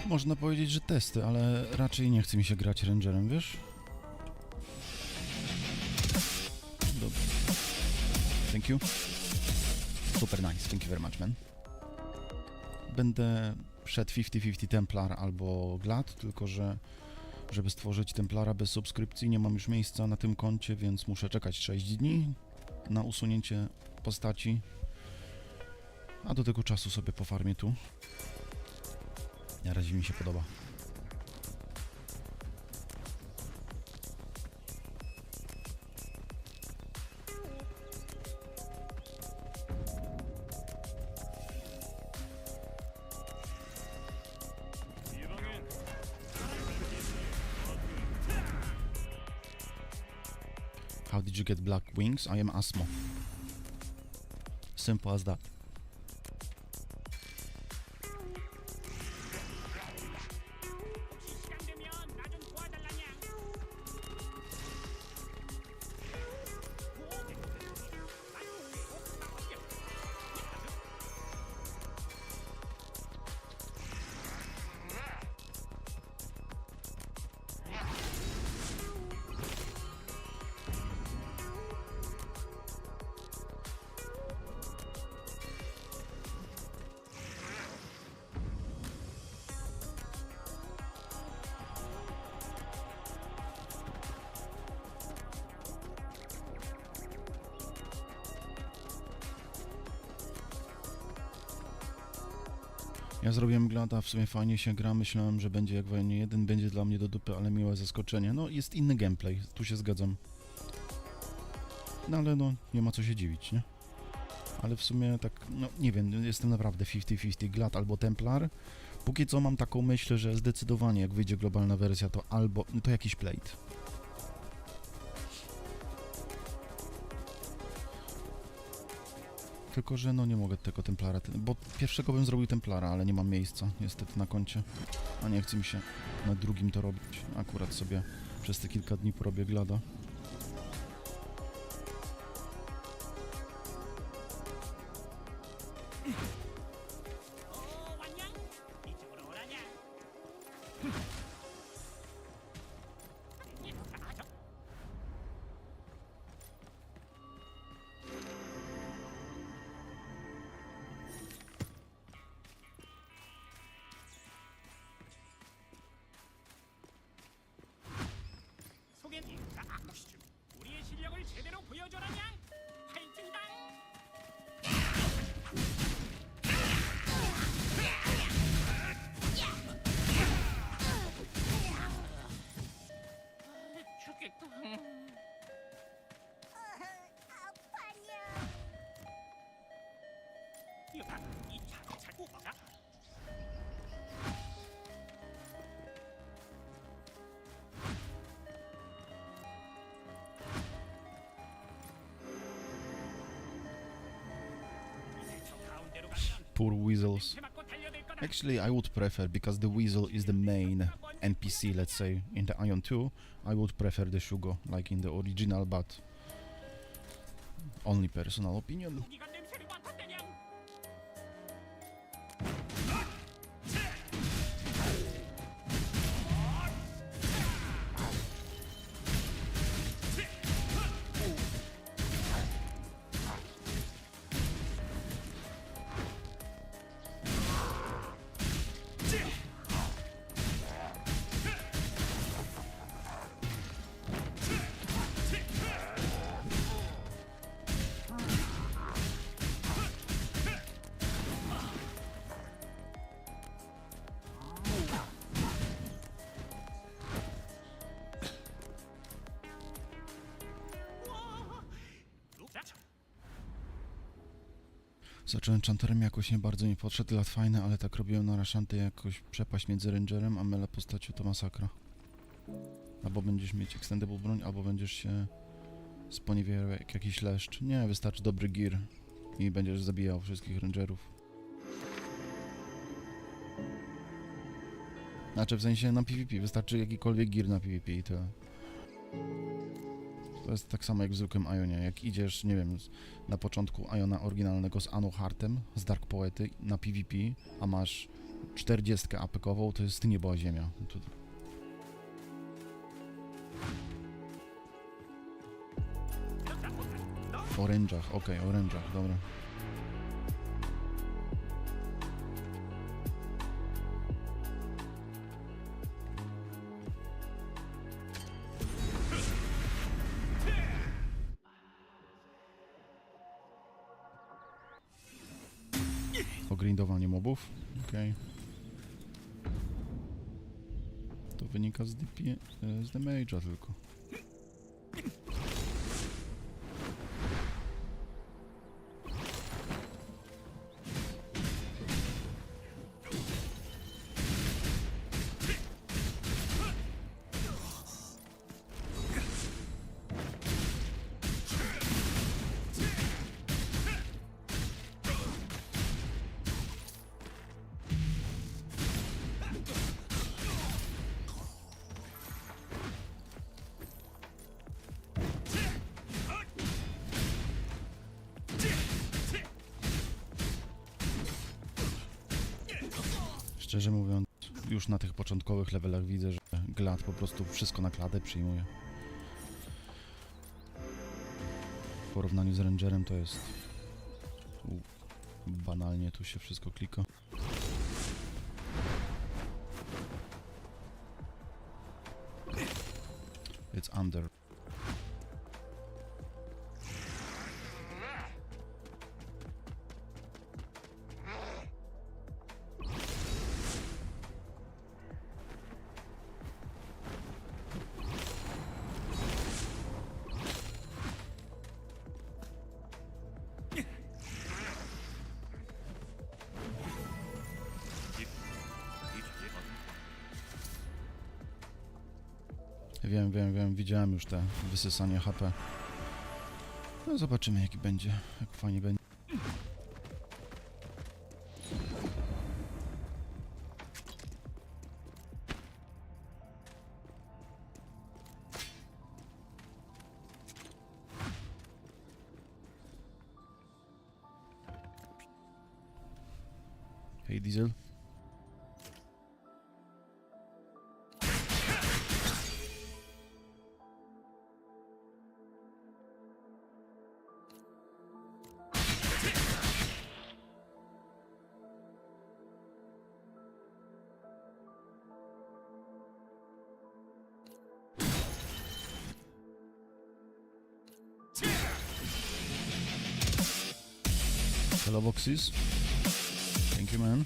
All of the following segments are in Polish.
Można powiedzieć, że testy, ale raczej nie chce mi się grać rangerem, wiesz? Dobra. Thank you. Super nice, thank you very much, man. Będę szedł 50-50 Templar albo Glad, tylko że żeby stworzyć Templara bez subskrypcji nie mam już miejsca na tym koncie, więc muszę czekać 6 dni na usunięcie postaci, a do tego czasu sobie pofarmię tu. Na razie mi się podoba. How did you get black wings? I am Asmo. Simple as that. Ja zrobiłem glada, w sumie fajnie się gra, myślałem, że będzie jak w AIONie 1, będzie dla mnie do dupy, ale miłe zaskoczenie. No, jest inny gameplay, tu się zgadzam. No ale no, nie ma co się dziwić, nie? Ale w sumie tak, no nie wiem, jestem naprawdę 50-50 glad albo Templar. Póki co mam taką myśl, że zdecydowanie jak wyjdzie globalna wersja, to albo, no to jakiś plate. Tylko, że no nie mogę tego Templara, bo pierwszego bym zrobił Templara, ale nie mam miejsca niestety na koncie. A nie chce mi się na drugim to robić. Akurat sobie przez te kilka dni porobię glada. 우리의 실력을 제대로 보여줘라냐? 파이팅이다! 죽겠다. 아파냐. 이거 이 차를 잘 뽑아라. Poor weasels. Actually, I would prefer, because the weasel is the main NPC, let's say, in the AION 2, I would prefer the Shugo, like in the original, but only personal opinion. Zacząłem Chanterem, jakoś nie bardzo mi podszedł, lat fajny, ale tak robiłem na Rashanty jakoś przepaść między Rangerem a mele postacią to masakra. Albo będziesz mieć extendable broń, albo będziesz się sponiewierał jak jakiś leszcz. Nie, wystarczy dobry gear i będziesz zabijał wszystkich Rangerów. Znaczy w sensie na PvP, wystarczy jakikolwiek gear na PvP i tyle. To jest tak samo jak w zwykłym AIONie, jak idziesz, nie wiem, na początku AIONa oryginalnego z Anuhartem, z Dark Poety na PvP, a masz 40 apekową, to jest niebo a ziemia. Tu... W orężach, okej, orężach, dobra. Ogrindowanie mobów, okej. To wynika z damage'a tylko. Szczerze mówiąc, już na tych początkowych levelach widzę, że Glad po prostu wszystko na kladę przyjmuje. W porównaniu z Rangerem to jest... banalnie tu się wszystko klika. It's under. Wiem, widziałem już te wysysanie HP. No zobaczymy jaki będzie, jak fajnie będzie. Hej Diesel. Hello boxes. Thank you man.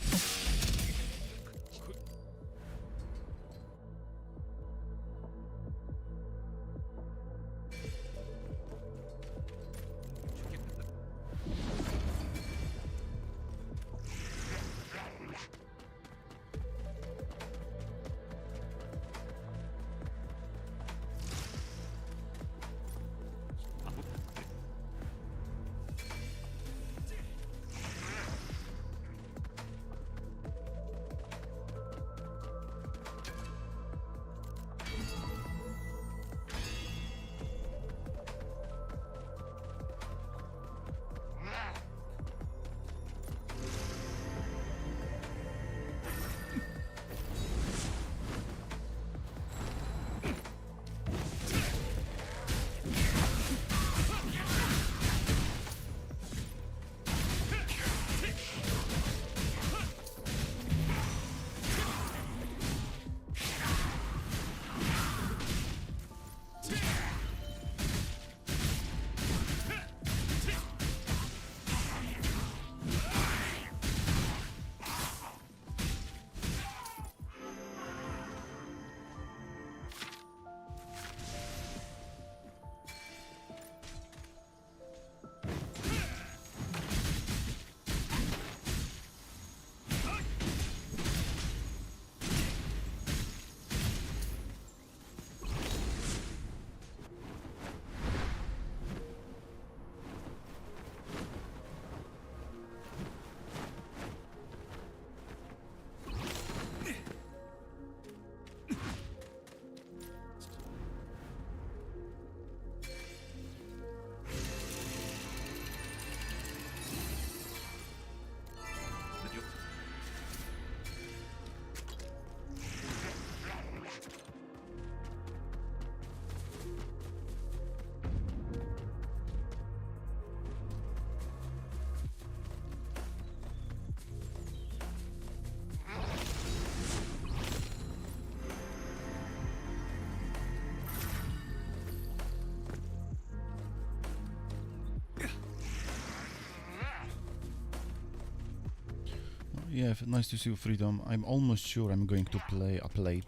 Yeah, nice to see you, Freedom. I'm almost sure I'm going to play a plate.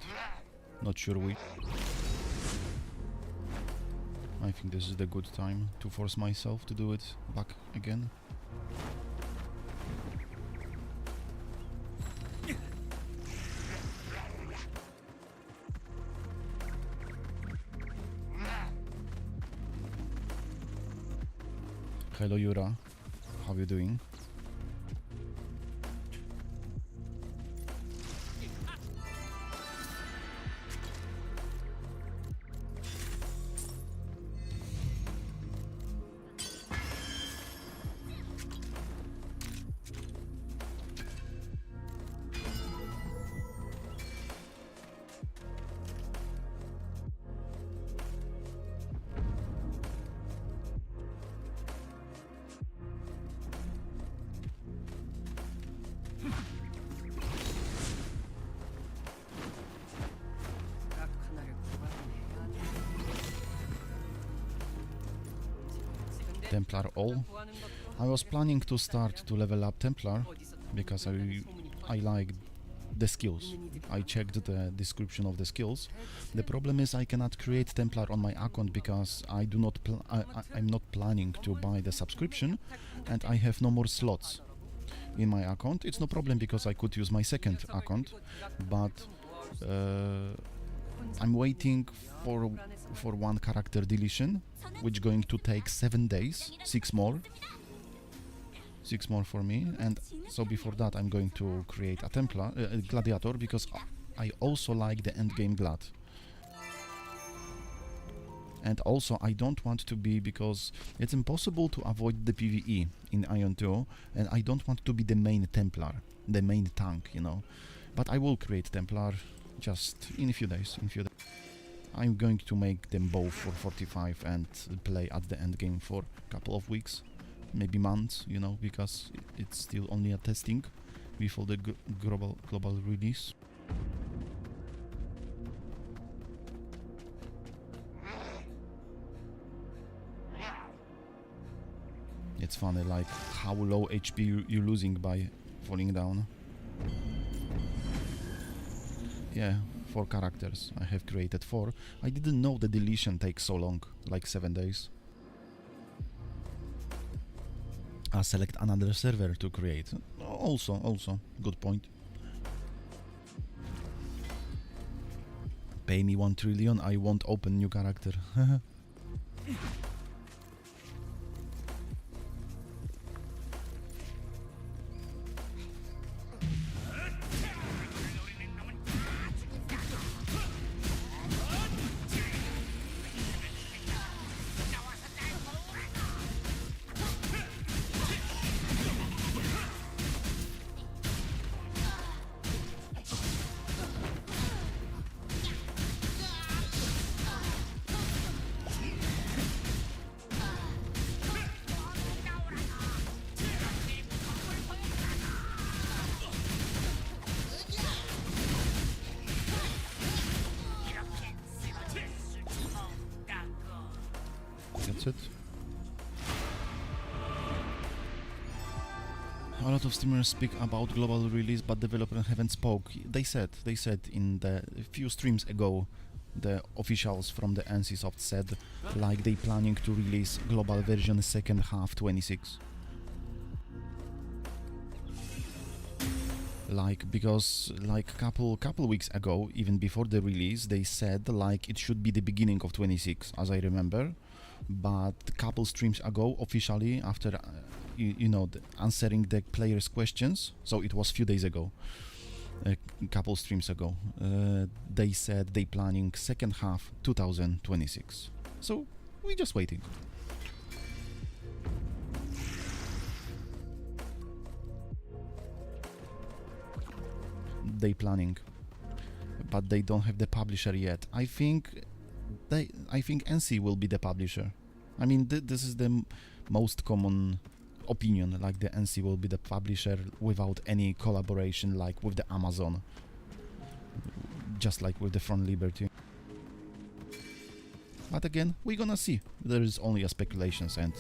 Not sure which. I think this is the good time to force myself to do it back again. Hello Yura, how you doing? Templar all. I was planning to start to level up Templar because I like the skills. I checked the description of the skills. The problem is I cannot create Templar on my account because I do not I'm not planning to buy the subscription and I have no more slots in my account. It's no problem because I could use my second account, but I'm waiting for one character deletion, which going to take 7 days, 6 more for me, and so before that I'm going to create a Templar, Gladiator, because I also like the endgame Glad. And also I don't want to be, because it's impossible to avoid the PvE in AION 2, and I don't want to be the main Templar, the main tank, you know. But I will create Templar just in a few days, I'm going to make them both for 45 and play at the end game for a couple of weeks, maybe months, you know, because it's still only a testing before the global release. It's funny, like how low HP you're losing by falling down. Yeah. 4 characters. I have created 4. I didn't know the deletion takes so long, like 7 days. I select another server to create. Also, good point. Pay me 1 trillion, I won't open new character. That's it. A lot of streamers speak about global release, but developers haven't spoke. They said in the few streams ago, the officials from the NCSoft said like they planning to release global version second half 26. Like, because like couple weeks ago, even before the release, they said like it should be the beginning of 26, as I remember. But couple streams ago, officially, after you know, answering the players' questions, so it was few days ago, a couple streams ago, they said they planning second half 2026. So we're just waiting. They planning, but they don't have the publisher yet. I think NC will be the publisher. I mean, this is the most common opinion, like the NC will be the publisher without any collaboration, like with the Amazon, just like with the Front Liberty. But again, we're gonna see. There is only a speculations, and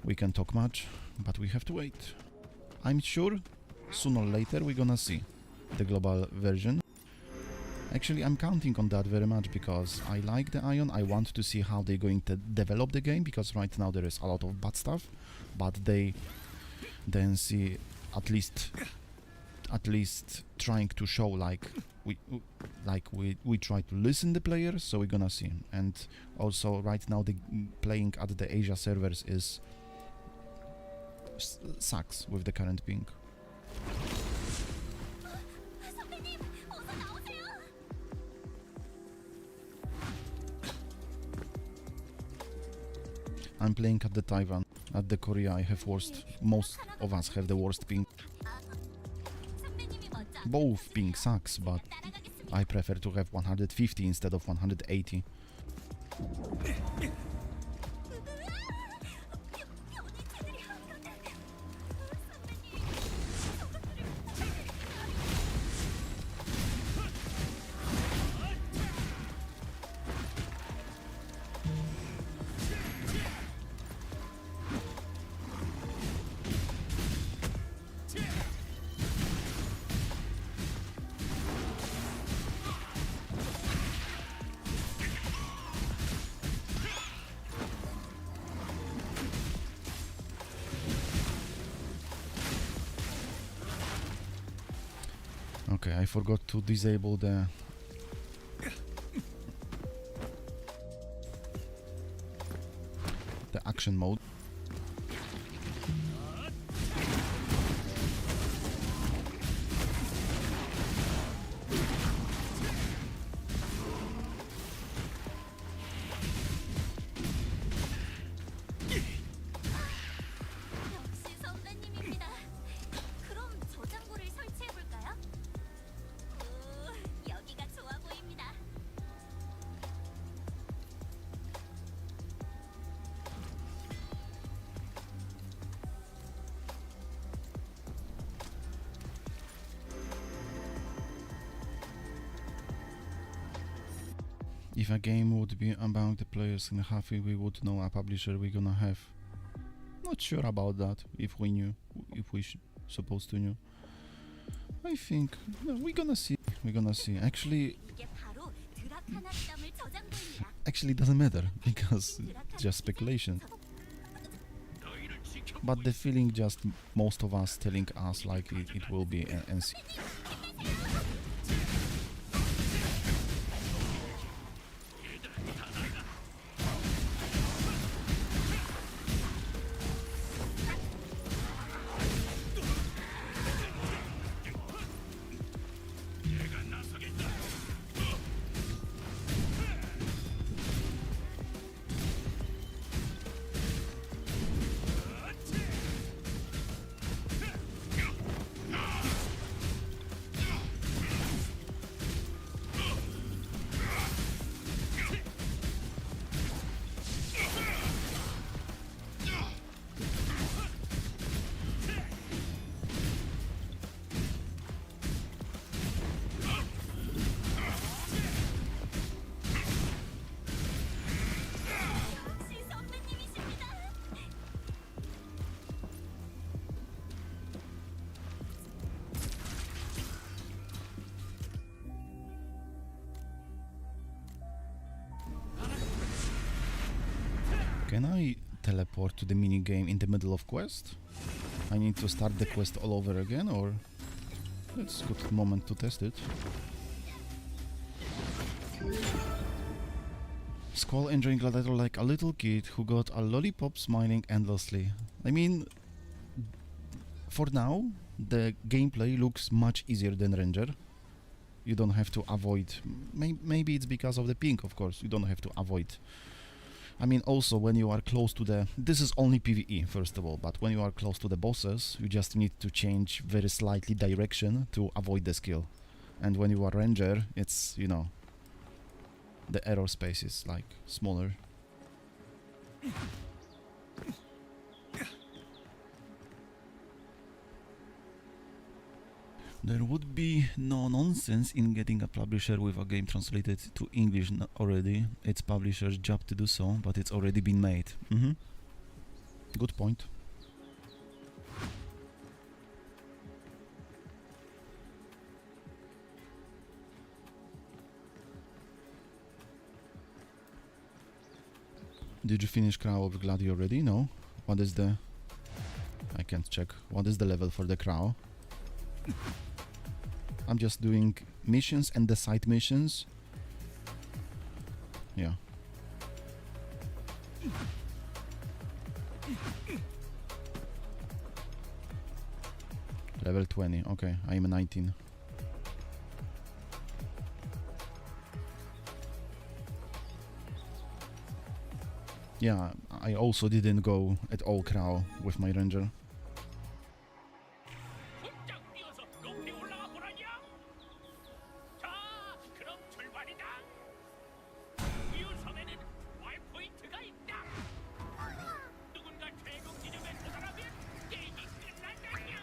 we can talk much, but we have to wait. I'm sure sooner or later we're gonna see the global version. Actually, I'm counting on that very much because I like the AION. I want to see how they're going to develop the game, because right now there is a lot of bad stuff, but they then see at least trying to show like we try to listen the players, so we're gonna see. And also right now the playing at the Asia servers is sucks with the current ping. 선배님, 어서 나오세요. I'm playing at the Taiwan. At the Korea I have worst, most of us have the worst ping. 선배님이 먼저 Both ping sucks, but 따라가겠습니다. I prefer to have 150 instead of 180. 변이체들이 하면은 선배님. Okay, I forgot to disable the action mode. 역시 선배님입니다. 그럼 저장고를 설치해 볼까요? 오, 여기가 좋아 보입니다. If a game would be about the players in Happy, we would know a publisher we're gonna have. Not sure about that, if we knew, if we supposed to know. I think we're gonna see. We're gonna see. Actually, 이게 바로 드라카나리담을 저장고입니다. it doesn't matter because it's just speculation. 너희를 지켜. But the feeling, just most of us telling us like it will be NC. 내가 나서겠다. 역시 선배님이십니다. Can I teleport to the mini game in the middle of quest? I need to start the quest all over again, or it's a good moment to test it. Squall enjoying Gladiator like a little kid who got a lollipop, smiling endlessly. I mean, for now, the gameplay looks much easier than Ranger. You don't have to avoid... maybe it's because of the ping, of course. You don't have to avoid. I mean, also, when you are close to the... This is only PvE, first of all, but when you are close to the bosses, you just need to change very slightly direction to avoid the skill. And when you are Ranger, it's, you know, the error space is, like, smaller. There would be no nonsense in getting a publisher with a game translated to English already. It's publisher's job to do so, but it's already been made. Good point. Did you finish Crow of Gladi already? No. What is the... I can't check. What is the level for the Crow? I'm just doing missions and the side missions. Yeah. Level 20. Okay, I'm 19. Yeah, I also didn't go at all Crow with my ranger. 곧장 뛰어서 높이 올라가 보라냐? 자, 그럼 출발이다. 우유섬에는 와이포인트가 있다. 누군가 최종 지점에 도달하면 게임이 끝난다냐?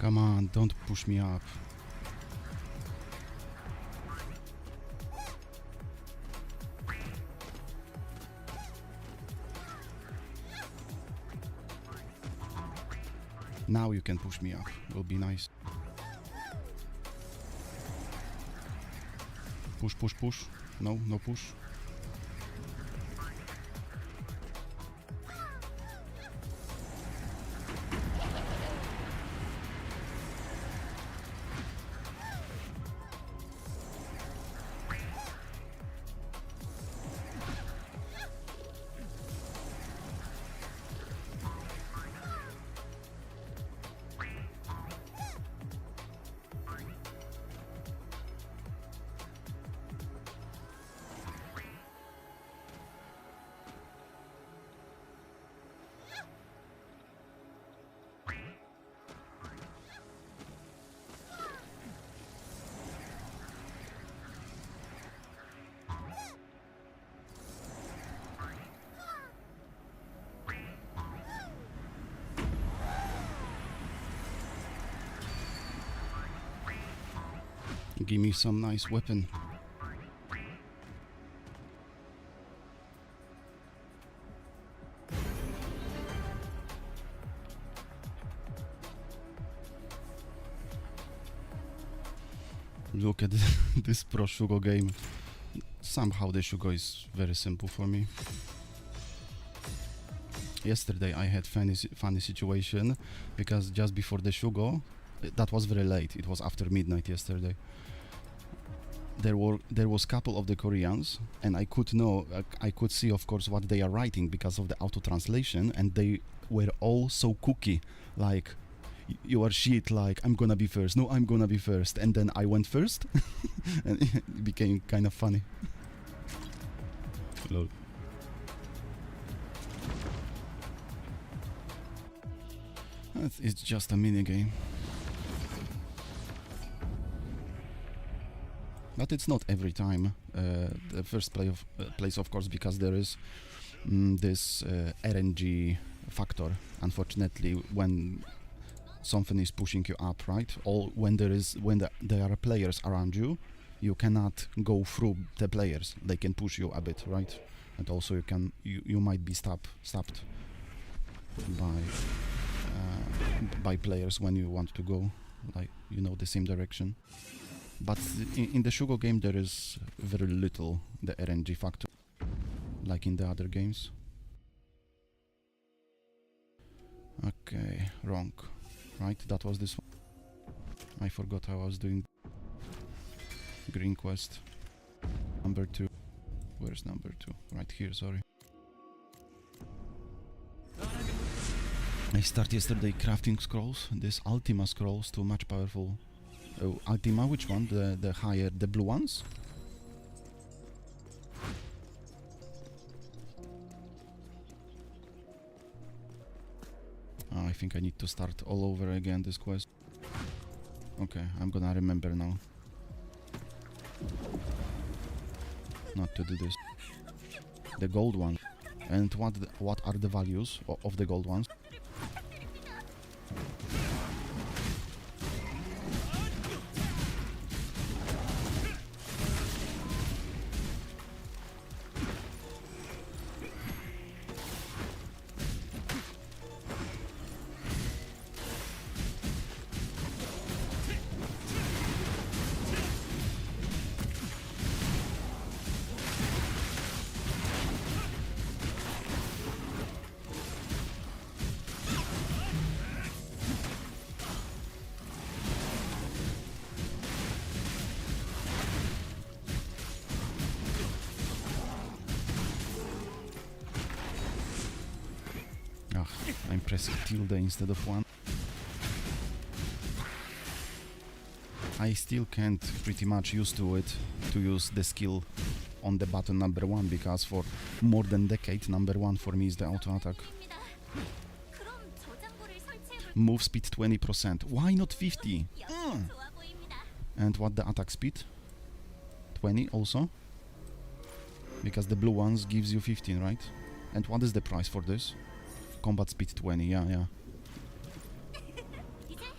Come on, don't push me up. Now you can push me up. Will be nice. Push, push, push. No, no push. Give me some nice weapon. Look at this Pro Shugo game. Somehow the Shugo is very simple for me. Yesterday I had funny situation because just before the Shugo, that was very late. It was after midnight yesterday. There was couple of the Koreans, and I could see, of course, what they are writing because of the auto translation, and they were all so cookie, like, you are shit, like, I'm gonna be first, no, I'm gonna be first, and then I went first, and it became kind of funny. Lol. It's just a mini game. But it's not every time the first place, of course, because there is this RNG factor. Unfortunately, when something is pushing you up, right? Or when there are players around you, you cannot go through the players. They can push you a bit, right? And also you might be stopped by players when you want to go, like, the same direction. But in the Shugo game there is very little the RNG factor, like in the other games. Okay, wrong. Right, that was this one. I forgot how I was doing. Green quest. Number 2. Where's number 2? Right here, sorry. I started yesterday crafting scrolls. This Ultima scrolls, too much powerful. Oh, Ultima, which one? The higher, the blue ones? Oh, I think I need to start all over again this quest. Okay, I'm gonna remember now. Not to do this. The gold one. And what are the values of the gold ones? I'm pressing tilde instead of 1. I still can't pretty much used to it to use the skill on the button number 1, because for more than decade number 1 for me is the auto attack. 그럼 저장고를 설치해볼 Move speed 20%. Why not 50? 역시 좋아 보입니다. And what the attack speed? 20 also? Because the blue ones gives you 15, right? And what is the price for this? Combat speed 20, yeah.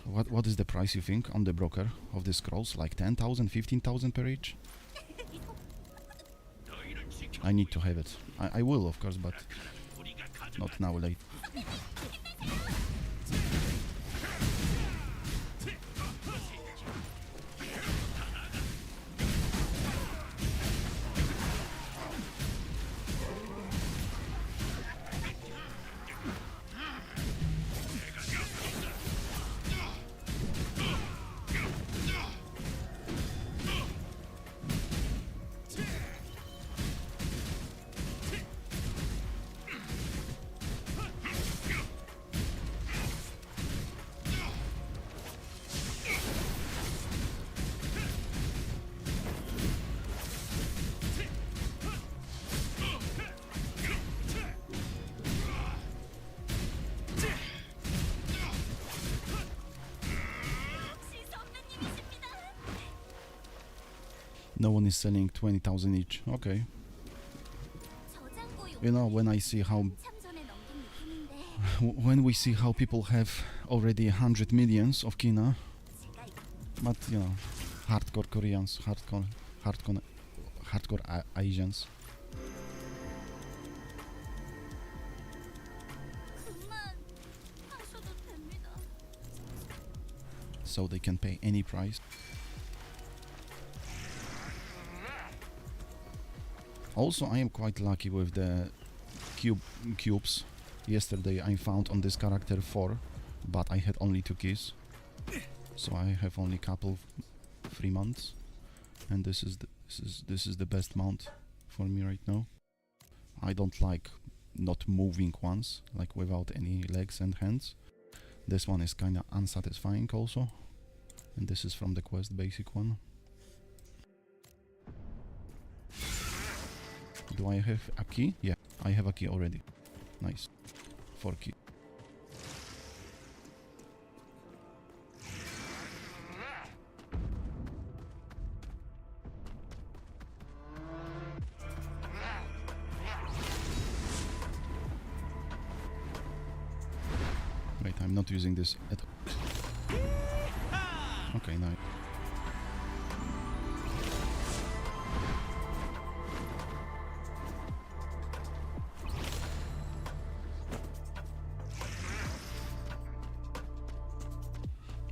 What is the price you think on the broker of the scrolls? Like 10,000, 15,000 per each? 너희를 지켜. I need to have it. I will, of course, but 우리가 가져. not now, late. 역시 선배님이십니다. No one is selling 20,000 each. Okay. 저장고 You know, when I see how 참 전에 넘긴 느낌인데 when we see how people have already 100 millions of kina, 제가 but you know, hardcore Koreans, hardcore Asians. 그만 하셔도 됩니다. So they can pay any price. Also, I am quite lucky with the cubes. Yesterday I found on this character 4, but I had only 2 keys, so I have only couple 3 months, and this is the best mount for me right now. I don't like not moving ones, like without any legs and hands. This one is kinda unsatisfying also, and this is from the quest basic one. Do I have a key? Yeah, I have a key already. Nice. 4 key. Wait, I'm not using this at all. Okay, nice.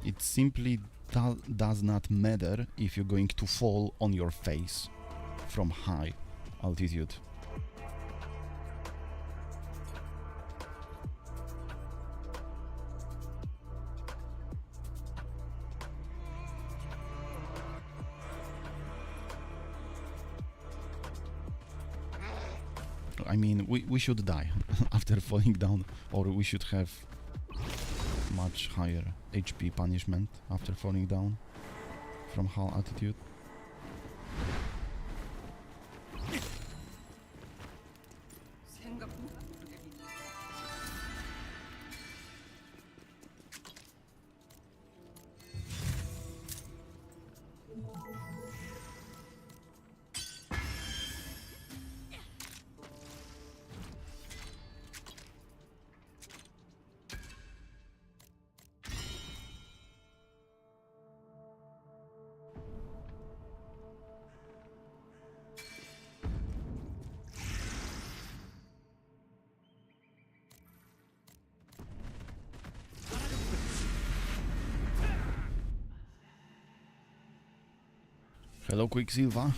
It simply does not matter if you're going to fall on your face from high altitude. I mean, we should die after falling down, or we should have much higher HP punishment after falling down from high altitude. Hello, Quicksilver.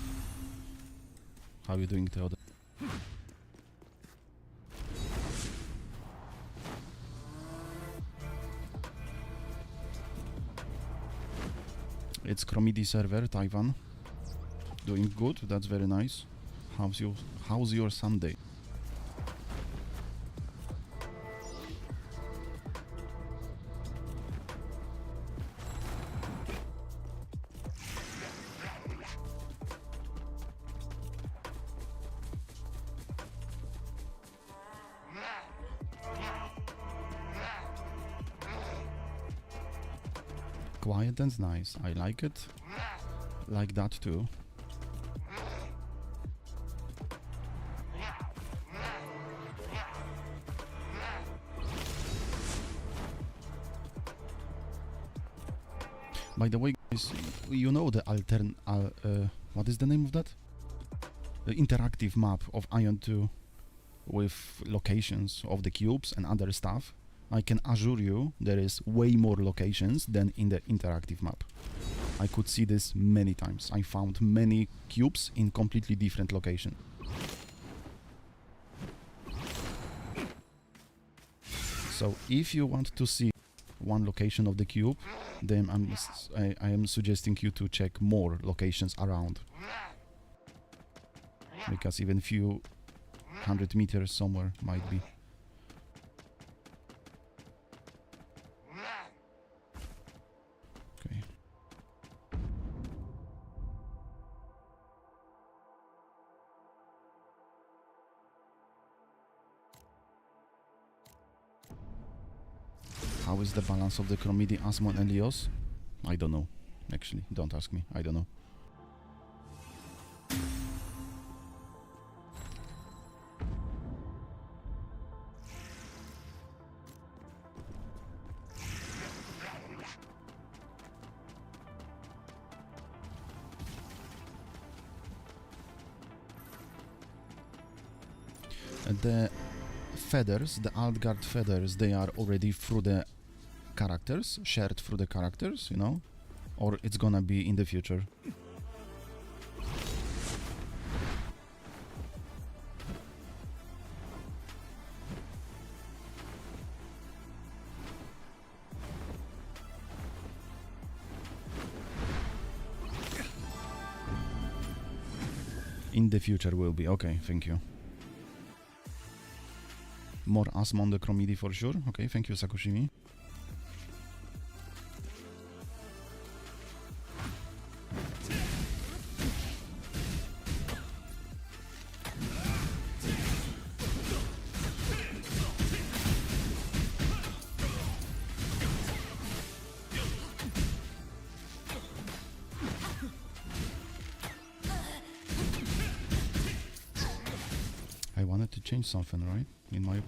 How you doing, Theodore? It's Chromidi server, Taiwan. Doing good, that's very nice. How's your Sunday? Quiet and nice. I like it. Like that too. By the way, guys, you know the what is the name of that? The interactive map of AION 2 with locations of the cubes and other stuff. I can assure you there is way more locations than in the interactive map. I could see this many times. I found many cubes in completely different locations. So if you want to see one location of the cube, then I am suggesting you to check more locations around. Because even few 100 meters somewhere might be. Okay. How is the balance of the Chromidi, Asmon and Leos? I don't know. Actually, don't ask me. I don't know. The feathers, the Altgard feathers, they are already through the characters, shared through the characters, you know? Or it's gonna be in the future. In the future will be, okay, thank you. More Asmon the Chromidi for sure. Okay, thank you, Sakushimi. I wanted to change something, right? In my...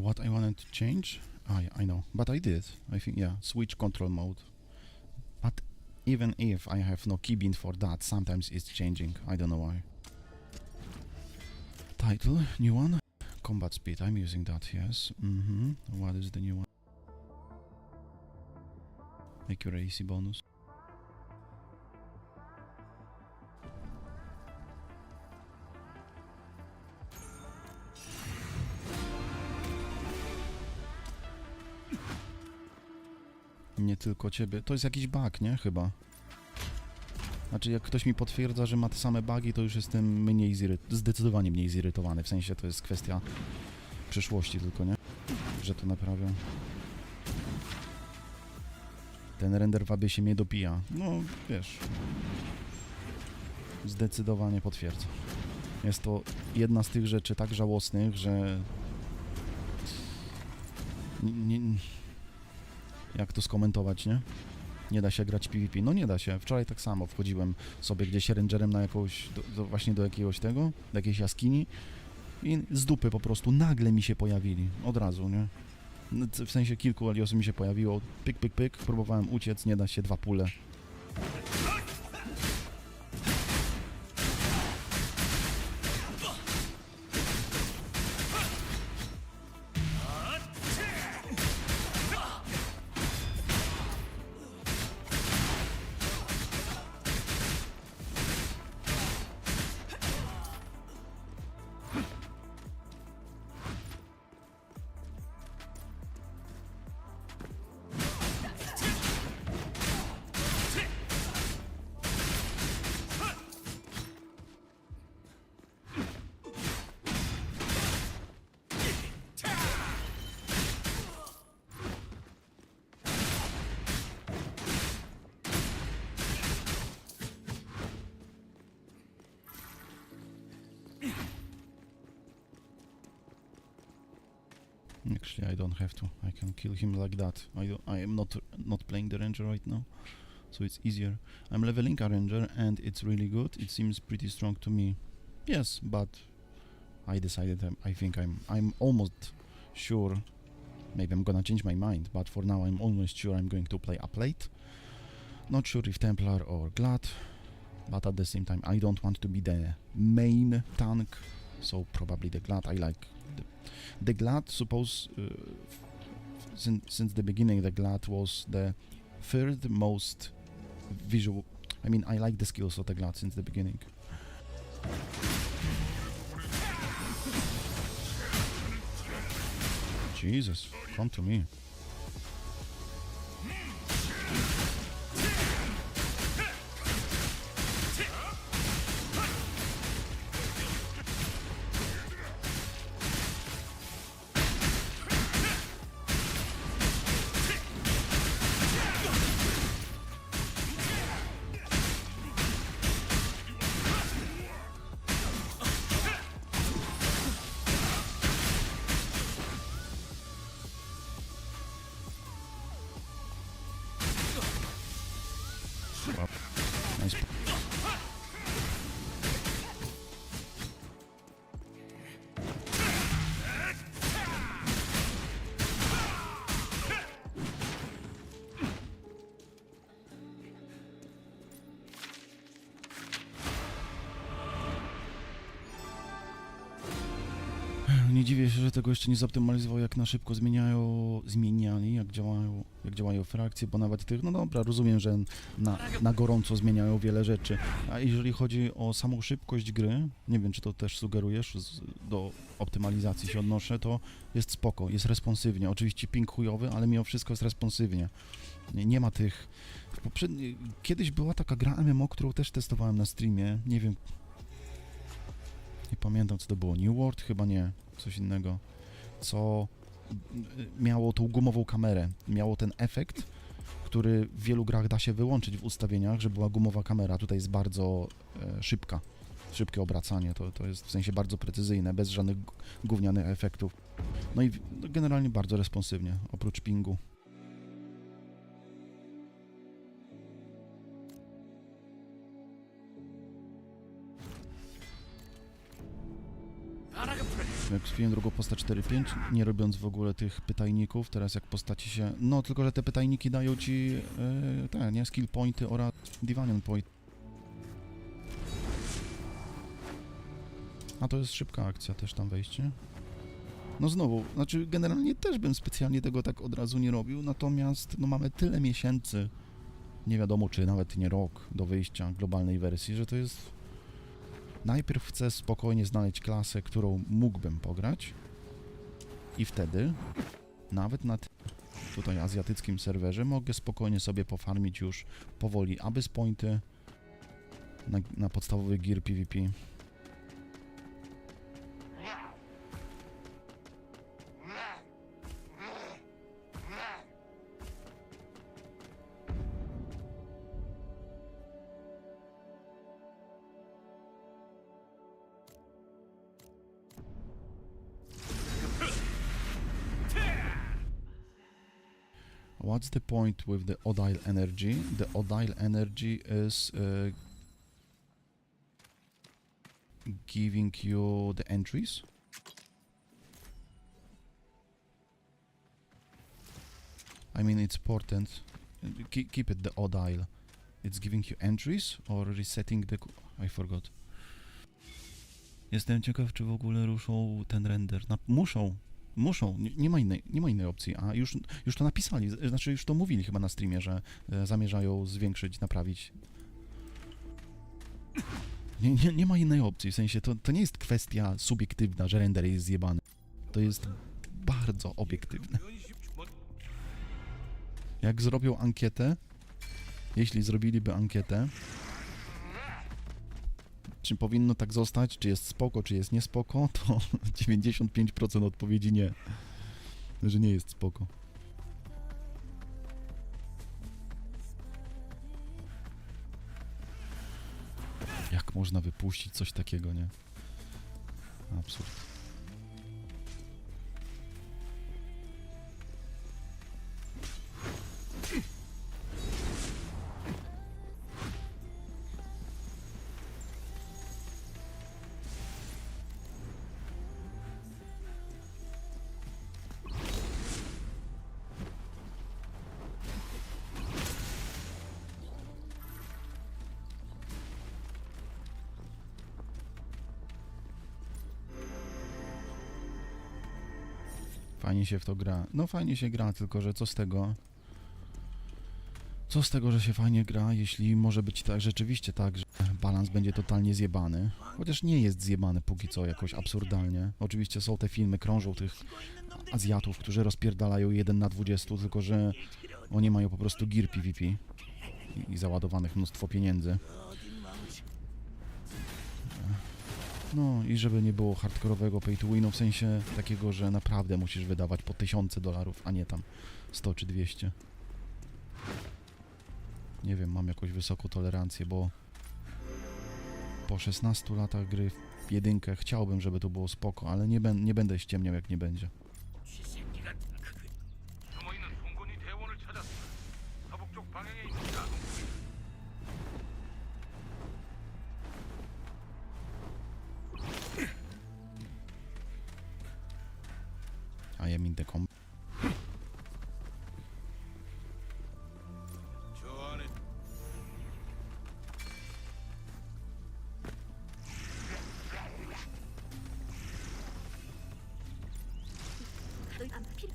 what I wanted to change? I know, but I did. I think, yeah, switch control mode. But even if I have no keybind for that, sometimes it's changing. I don't know why. Title, new one. Combat speed, I'm using that, yes. What is the new one? Accuracy bonus. Nie tylko ciebie. To jest jakiś bug, nie? Chyba. Znaczy, jak ktoś mi potwierdza, że ma te same bugi, to już jestem zdecydowanie mniej zirytowany. W sensie to jest kwestia przyszłości tylko, nie? Że to naprawią. Ten render wady się mnie dopija. No, wiesz. Zdecydowanie potwierdzę. Jest to jedna z tych rzeczy tak żałosnych, że... Jak to skomentować, nie? Nie da się grać PvP. No nie da się. Wczoraj tak samo wchodziłem sobie gdzieś rangerem na jakąś, właśnie do jakiegoś tego, do jakiejś jaskini i z dupy po prostu nagle mi się pojawili. Od razu, nie? W sensie kilku aliosów mi się pojawiło. Pyk, pyk, pyk. Próbowałem uciec, nie da się, 2 pule. Actually, I don't have to. I can kill him like that. I am not playing the ranger right now, so it's easier. I'm leveling a ranger, and it's really good. It seems pretty strong to me. Yes, but I decided I think I'm almost sure. Maybe I'm gonna change my mind, but for now I'm almost sure I'm going to play a plate. Not sure if Templar or Glad, but at the same time I don't want to be the main tank, so probably the Glad. I like the Glad. Suppose since the beginning the Glad was the third most visual. I mean, I like the skills of the Glad since the beginning. Jesus, come to me. Wow. Nice. Nie dziwię się, że tego jeszcze nie zoptymalizował, jak na szybko zmieniali, jak działają frakcje, bo nawet tych, no dobra, rozumiem, że na gorąco zmieniają wiele rzeczy. A jeżeli chodzi o samą szybkość gry, nie wiem, czy to też sugerujesz, do optymalizacji się odnoszę, to jest spoko, jest responsywnie. Oczywiście ping chujowy, ale mimo wszystko jest responsywnie. Nie ma tych... Kiedyś była taka gra MMO, którą też testowałem na streamie, nie wiem... Nie pamiętam, co to było. New World? Chyba nie. Coś innego. Co miało tą gumową kamerę. Miało ten efekt, który w wielu grach da się wyłączyć w ustawieniach, że była gumowa kamera. Tutaj jest bardzo szybka. Szybkie obracanie. To jest w sensie bardzo precyzyjne, bez żadnych gównianych efektów. No i generalnie bardzo responsywnie, oprócz pingu. Jak spiłem drugą postać 4-5, nie robiąc w ogóle tych pytajników, teraz jak postaci się... No, tylko że te pytajniki dają ci nie, skill pointy oraz divanion point. A to jest szybka akcja też tam wejście. No znowu, znaczy generalnie też bym specjalnie tego tak od razu nie robił, natomiast no mamy tyle miesięcy, nie wiadomo czy nawet nie rok do wyjścia globalnej wersji, że to jest... Najpierw chcę spokojnie znaleźć klasę, którą mógłbym pograć i wtedy, nawet na tutaj azjatyckim serwerze, mogę spokojnie sobie pofarmić już powoli abyss pointy na podstawowy gear PvP. What's the point with the Odile energy? The Odile energy is giving you the entries. I mean, it's important. Keep it the Odile. It's giving you entries or resetting the... I forgot. Jestem ciekaw, czy w ogóle ruszą ten render. Muszą, nie ma innej opcji, a już to napisali, znaczy już to mówili chyba na streamie, że zamierzają zwiększyć, naprawić. Nie ma innej opcji, w sensie to nie jest kwestia subiektywna, że render jest zjebany. To jest bardzo obiektywne. Jak zrobią ankietę, jeśli zrobiliby ankietę, czy powinno tak zostać, czy jest spoko, czy jest niespoko, to 95% odpowiedzi nie, że nie jest spoko. Jak można wypuścić coś takiego, nie? Absurd. Fajnie się w to gra. No fajnie się gra, tylko że co z tego? Co z tego, że się fajnie gra, jeśli może być tak, rzeczywiście tak, że balans będzie totalnie zjebany. Chociaż nie jest zjebany póki co jakoś absurdalnie. Oczywiście są te filmy, krążą tych Azjatów, którzy rozpierdalają 1 na 20, tylko że oni mają po prostu gear PvP i załadowanych mnóstwo pieniędzy. No i żeby nie było hardkorowego pay to winu, w sensie takiego, że naprawdę musisz wydawać po $1000, a nie tam 100 czy 200. Nie wiem, mam jakąś wysoką tolerancję, bo po 16 latach gry w jedynkę chciałbym, żeby to było spoko, ale nie będę ściemniał, jak nie będzie. 쥐새끼가 숨어있는 송곳니 대원을 찾았어. 서북쪽 방향에 있는 자동차기. I am in the com... 저 안에 안 필요.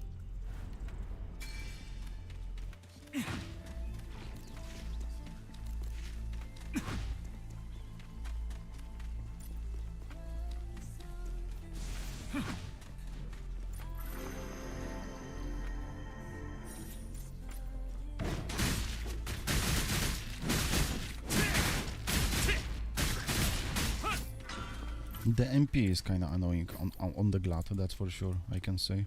The MP is kinda annoying on the Glad, that's for sure, I can say.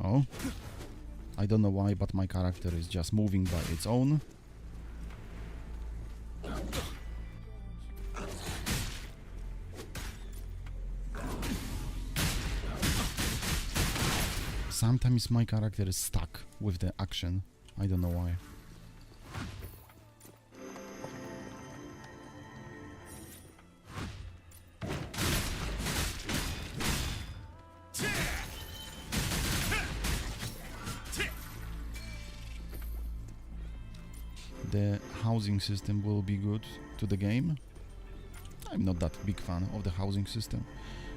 Oh. I don't know why, but my character is just moving by its own. Sometimes my character is stuck with the action. I don't know why. The housing system will be good to the game. I'm not that big fan of the housing system.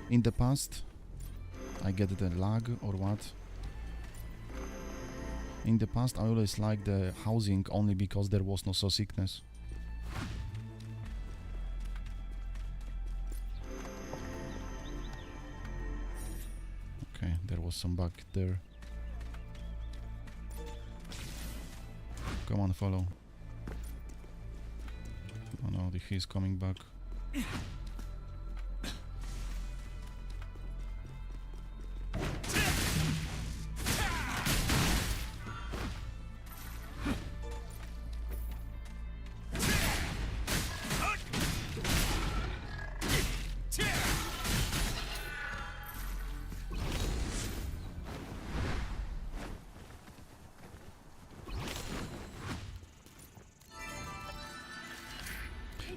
In the past, I get the lag or what. In the past, I always liked the housing only because there was no so sickness. Okay, there was some bug there. Come on, follow. Oh no, he's coming back.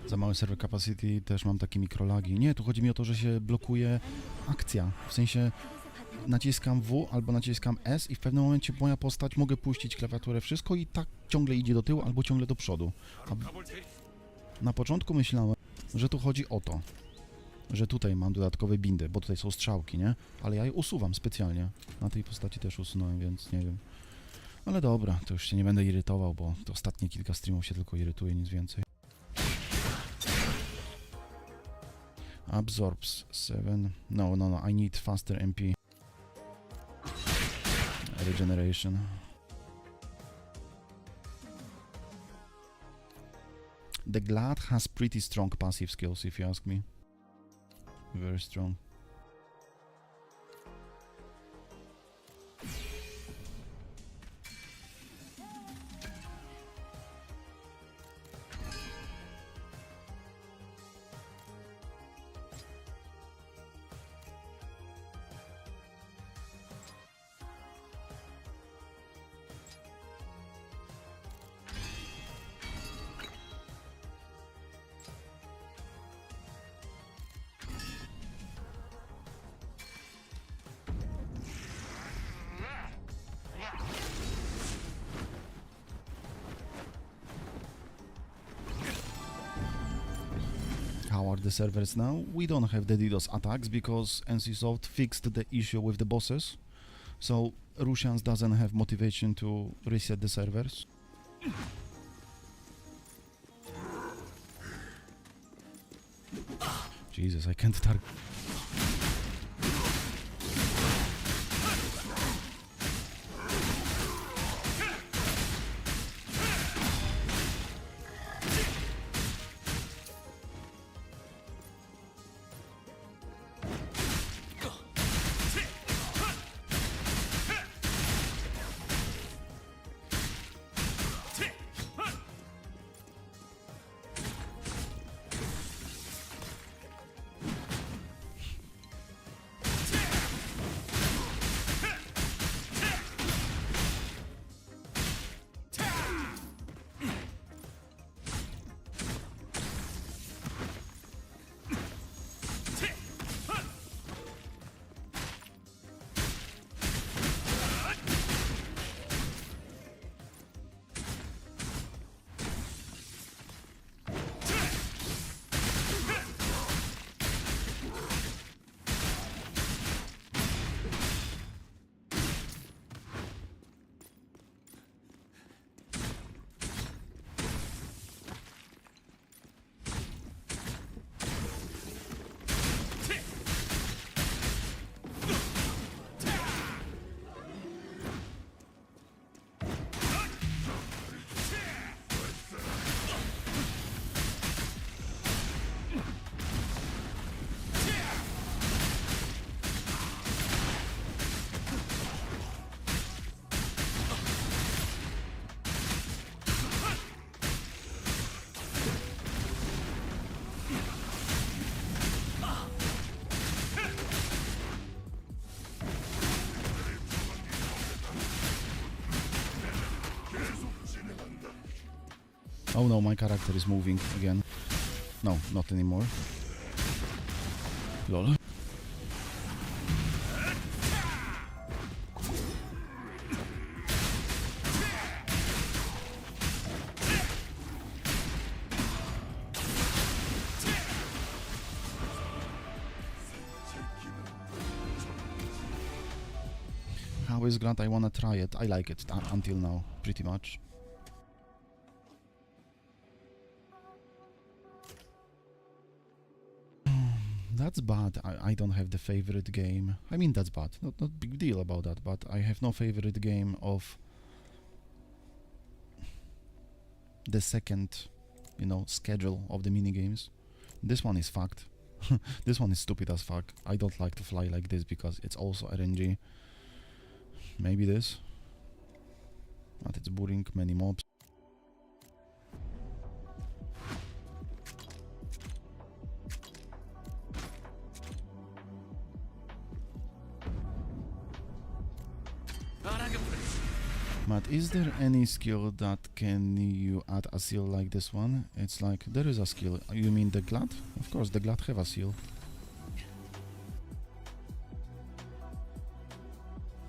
Za mały server capacity, też mam takie mikrolagi. Nie, tu chodzi mi o to, że się blokuje akcja. W sensie naciskam W albo naciskam S i w pewnym momencie moja postać, mogę puścić klawiaturę, wszystko i tak ciągle idzie do tyłu albo ciągle do przodu. A na początku myślałem, że tu chodzi o to, że tutaj mam dodatkowe bindy, bo tutaj są strzałki, nie? Ale ja je usuwam specjalnie. Na tej postaci też usunąłem, więc nie wiem. Ale dobra, to już się nie będę irytował, bo to ostatnie kilka streamów się tylko irytuje, nic więcej. Absorbs 7. No, I need faster MP. Regeneration. The Glad has pretty strong passive skills, if you ask me. Very strong. How are the servers now? We don't have the DDoS attacks because NCSoft fixed the issue with the bosses. So Russians doesn't have motivation to reset the servers. Jesus, I can't target. Oh no, my character is moving again. No, not anymore. Lol. How is Grant? I wanna try it. I like it until now, pretty much. That's bad. I don't have the favorite game. I mean, that's bad. Not big deal about that, but I have no favorite game of the second, you know, schedule of the minigames. This one is fucked. This one is stupid as fuck. I don't like to fly like this because it's also RNG. Maybe this. But it's boring, many mobs. But is there any skill that can you add a seal like this one? It's like, there is a skill. You mean the Glad? Of course, the Glad have a seal.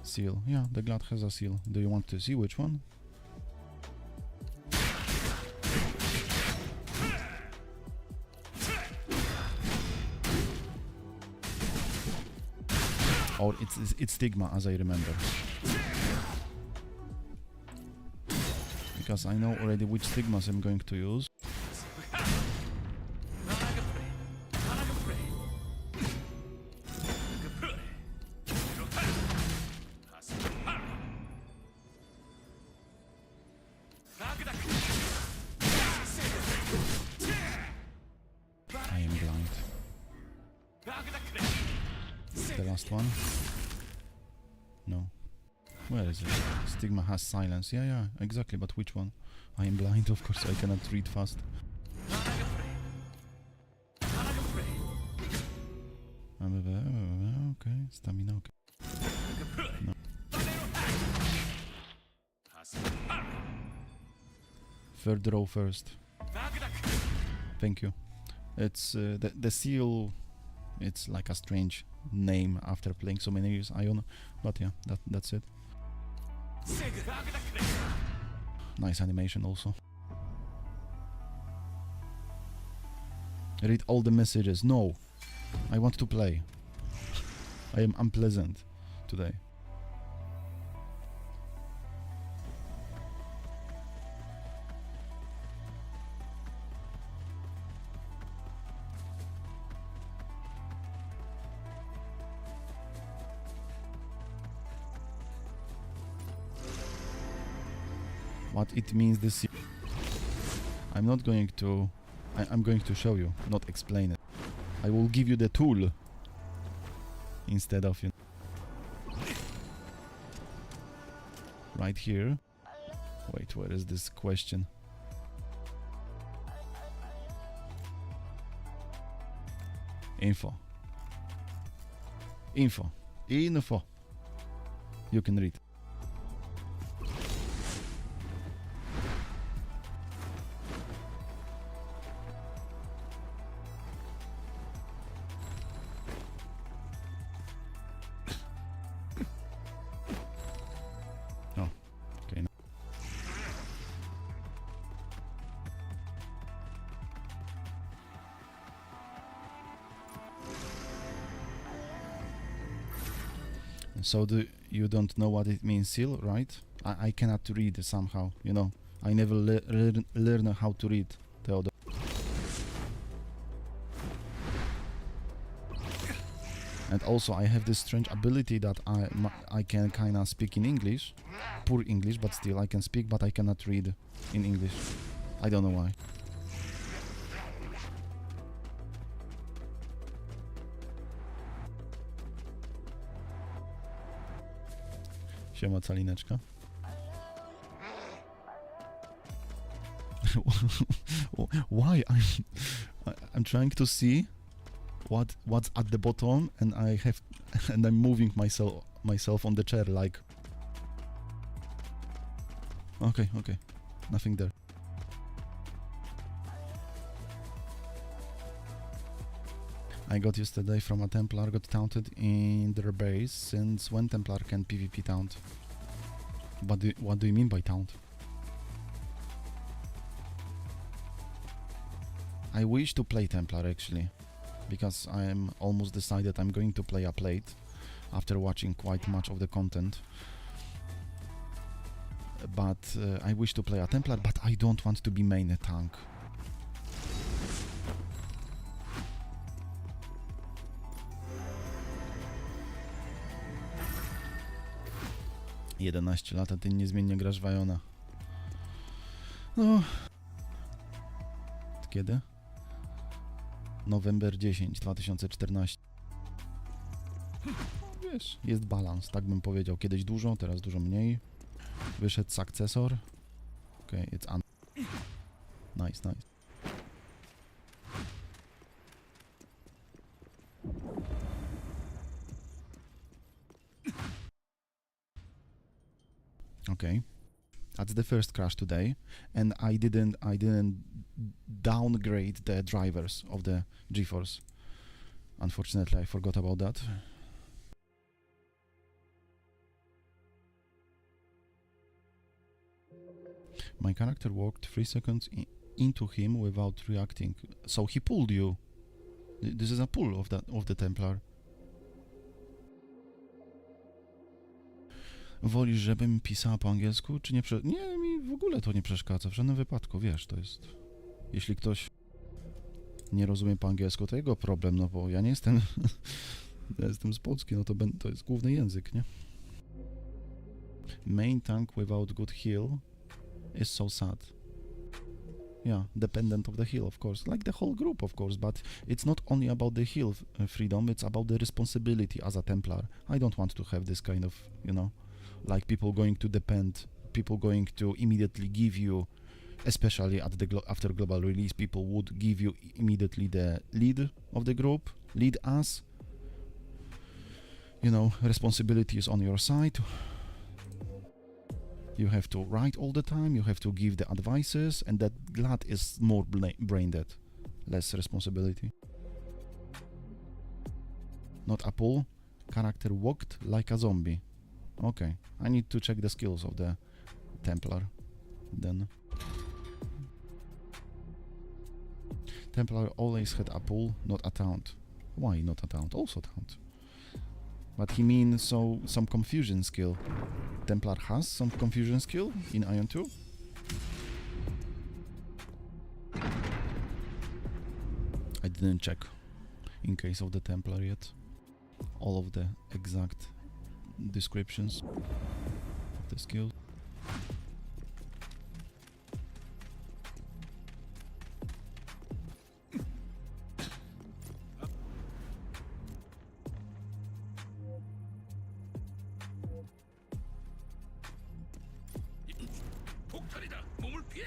Seal, yeah, the Glad has a seal. Do you want to see which one? Or it's Stigma, as I remember. Because I know already which Stigmas I'm going to use. I am blind. The last one. No. Where is it? Stigma has silence. Yeah, exactly, but which one? I am blind, of course, I cannot read fast. Okay, stamina, okay. No. Third row first. Thank you. It's the seal. It's like a strange name after playing so many years AION, but yeah, that's it. Nice animation also. Read all the messages. No. I want to play. I am unpleasant today. What it means this I'm not going to I'm going to show you, not explain it. I will give you the tool instead of you. Right here. Wait, where is this question? Info. Info. Info. You can read. So you don't know what it means, seal, right? I cannot read somehow, you know. I never learn how to read, Theodore. And also I have this strange ability that I can kinda speak in English, poor English, but still I can speak, but I cannot read in English. I don't know why. Siema, calineczka. Why? I'm trying to see what's at the bottom, and I'm moving myself on the chair like. Okay, nothing there. I got yesterday from a Templar, got taunted in their base. Since when Templar can PvP taunt? What do you mean by taunt? I wish to play Templar actually, because I am almost decided I'm going to play a plate after watching quite much of the content. But I wish to play a Templar, but I don't want to be main tank. 11 lat, a ty niezmiennie grasz w AIONa. No. Kiedy? November 10, 2014. Wiesz, jest balans, tak bym powiedział. Kiedyś dużo, teraz dużo mniej. Wyszedł sukcesor. Okej, it's on. Nice. Okay, that's the first crash today, and I didn't downgrade the drivers of the GeForce. Unfortunately, I forgot about that. My character walked 3 seconds into him without reacting. So he pulled you. This is a pull of the Templar. Wolisz, żebym pisała po angielsku, czy nie? Nie, mi w ogóle to nie przeszkadza, w żadnym wypadku, wiesz, to jest... Jeśli ktoś nie rozumie po angielsku, to jego problem, no bo ja nie jestem... ja jestem z Polski, no to jest główny język, nie? Main tank without good heal is so sad. Yeah, dependent of the heal, of course, like the whole group, of course, but it's not only about the heal freedom, it's about the responsibility as a Templar. I don't want to have this kind of, you know, like people going to depend, people going to immediately give you, especially at the after global release, people would give you immediately the lead of the group, lead us. You know, responsibility is on your side. You have to write all the time, you have to give the advices, and that glad is more brain dead, less responsibility. Not a pull, character walked like a zombie. Okay, I need to check the skills of the Templar then. Templar always had a pull, not a taunt. Why not a taunt? Also taunt. But he means so some confusion skill. Templar has some confusion skill in AION 2? I didn't check in case of the Templar yet. All of the exact descriptions of the skill. 폭탄이다. 몸을 피해.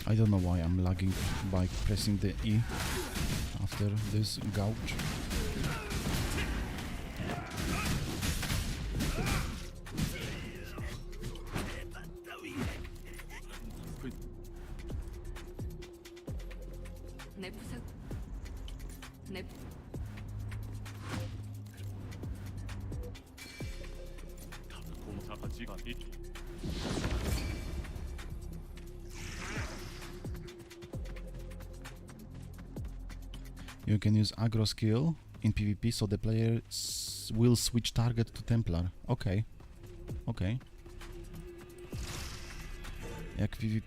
I don't know why I'm lagging by pressing the E after this gouge. 내 부상. 내 공사하지가 않니? You can use aggro skill in PvP, so the player will switch target to Templar. Okay. Okay. Jak PvP...